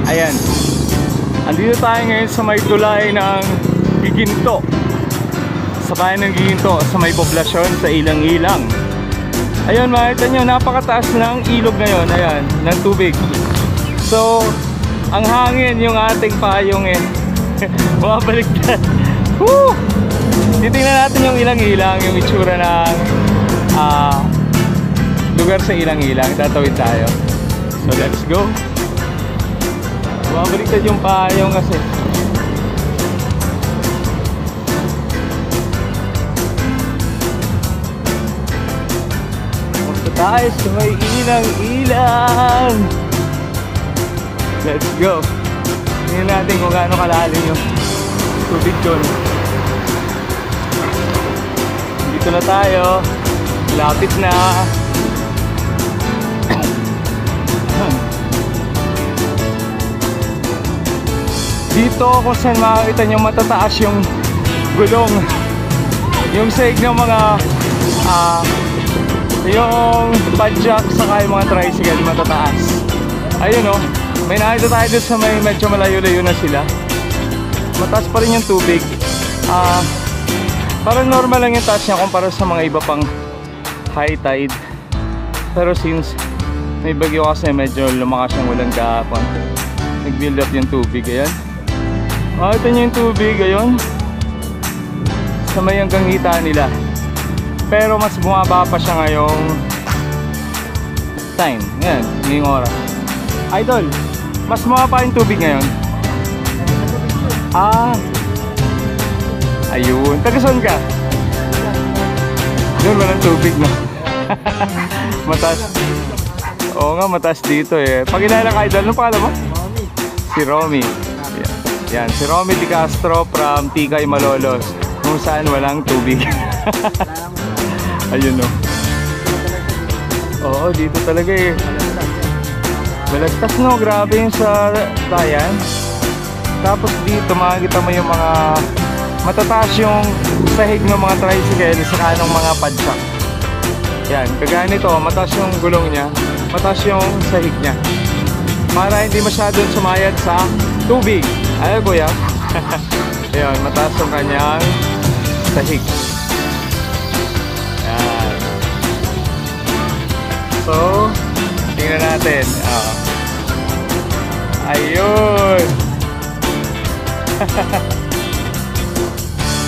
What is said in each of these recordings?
Ayan. Andito tayo ngayon sa may tulay ng Giginto. Sa bayan ng Giginto, sa may poblasyon, sa Ilang-Ilang. Ayun, makita nyo, napakataas ng ilog ngayon. Ayan, ng tubig. So, ang hangin yung ating payong bumabaliktad. Woo! Titingnan natin yung Ilang-Ilang, yung itsura ng lugar sa Ilang-Ilang. Tatawid tayo. So, let's go. Bumabaliktad yung payong kasi. Punta tayo sa may Ilang-Ilang. Let's go. Tingnan natin kung gaano kalalim yung tubig doon. Dito na tayo. Lapit na. Dito kung saan makikita nyo matataas yung gulong, yung sahig ng mga yung padjak saka yung mga tricycle matataas. Ayun o, may nakita tayo doon sa may medyo malayo-layo na sila. Mataas pa rin yung tubig. Parang normal lang yung taas niya kumpara sa mga iba pang high tide. Pero since may bagyo kasi medyo lumakas yung ulan kahapon, nag-build up yung tubig. Ayan, makita nyo yung tubig, ayun, sa may hanggang hita nila. Pero mas bumaba pa siya ngayong time. Ngayon, ngayong oras. Idol, mas bumaba pa yung tubig ngayon. Ayun, taga-saan ka? Doon walang tubig, no? Mataas. Oo nga, mataas dito eh. Pakilala ka, Idol, anong pangalan mo? Si Romy. Yan, si Romy Di Castro from Tikay, Malolos, kung saan walang tubig. Ayun, no? Oo, dito talaga eh. Balagtas, no? Grabe yung sa bayan. Tapos dito makikita mo yung mga matataas yung sahig ng mga tricycle saka ng mga padjak. Yan, kagaya nito, mataas yung gulong niya, mataas yung sahig niya, para hindi masyadong sumayad sa tubig. Ayaw, kuya. Ayun, mataas yung kanyang sahig. Yan. So, tingnan natin. Ayun.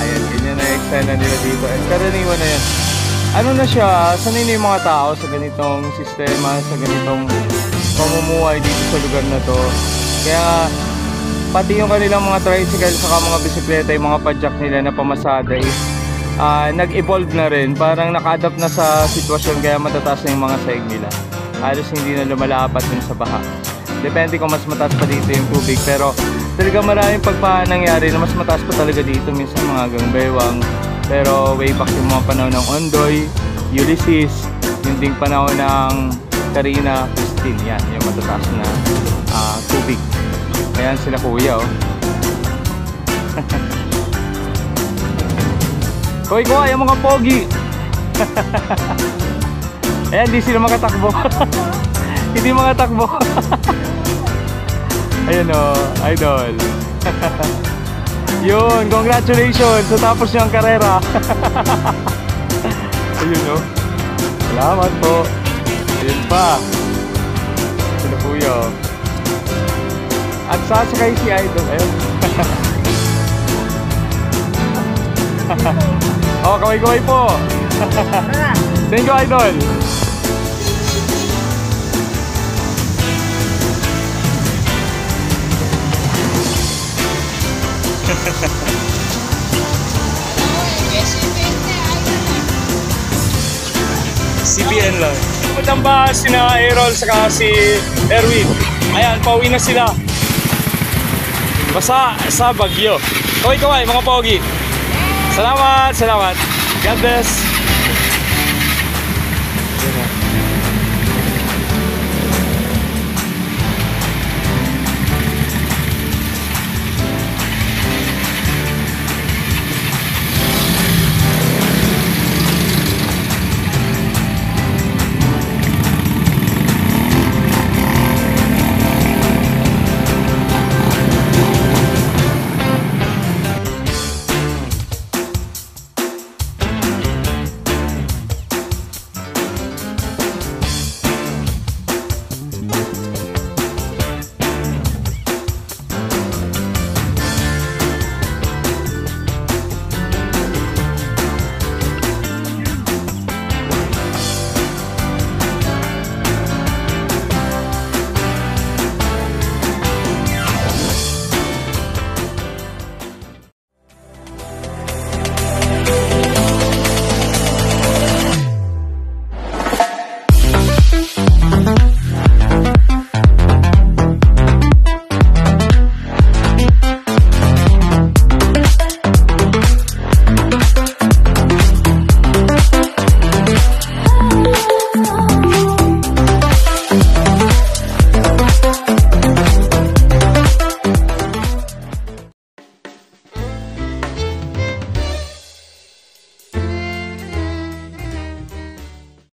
Ayan, ganyan na extend na nila dito. Karaniwan na yan. Ano na siya, sanay na yung mga tao sa ganitong sistema, sa ganitong pamumuhay dito sa lugar na to. Kaya pati yung kanilang mga tricycle saka mga bisikleta, yung mga padjak nila na pamasada is nag-evolve na rin. Parang naka-adapt na sa sitwasyon kaya matataas na yung mga sahig nila. Halos hindi na lumalapat din sa baha. Depende kung mas mataas pa dito yung tubig. Pero talaga maraming nangyari na mas mataas pa talaga dito. Minsan mga gangbewang. Pero way back yung mga panahon ng Ondoy, Ulysses, yung ding panahon ng Karina, Christine. Yan, yung matataas na tubig. Ayan sila kuya, oh. Koy, yung mga pogi. Ayan, di sila makatakbo. Hindi makatakbo. Ayun, oh, idol. Yun, congratulations sa tapos niyang karera. Ayun, oh. Salamat po. Ayun pa. Sila kuya, oh. At sasakay si Idol. Ayun. Oh, kaway-kaway po. Thank you, Idol. CBN lang. Matamba sina Errol saka si Erwin. Ayan, pauwi na sila. Basta sa Bagyo. Kaway-kaway mga pogi. Salamat, salamat. God bless.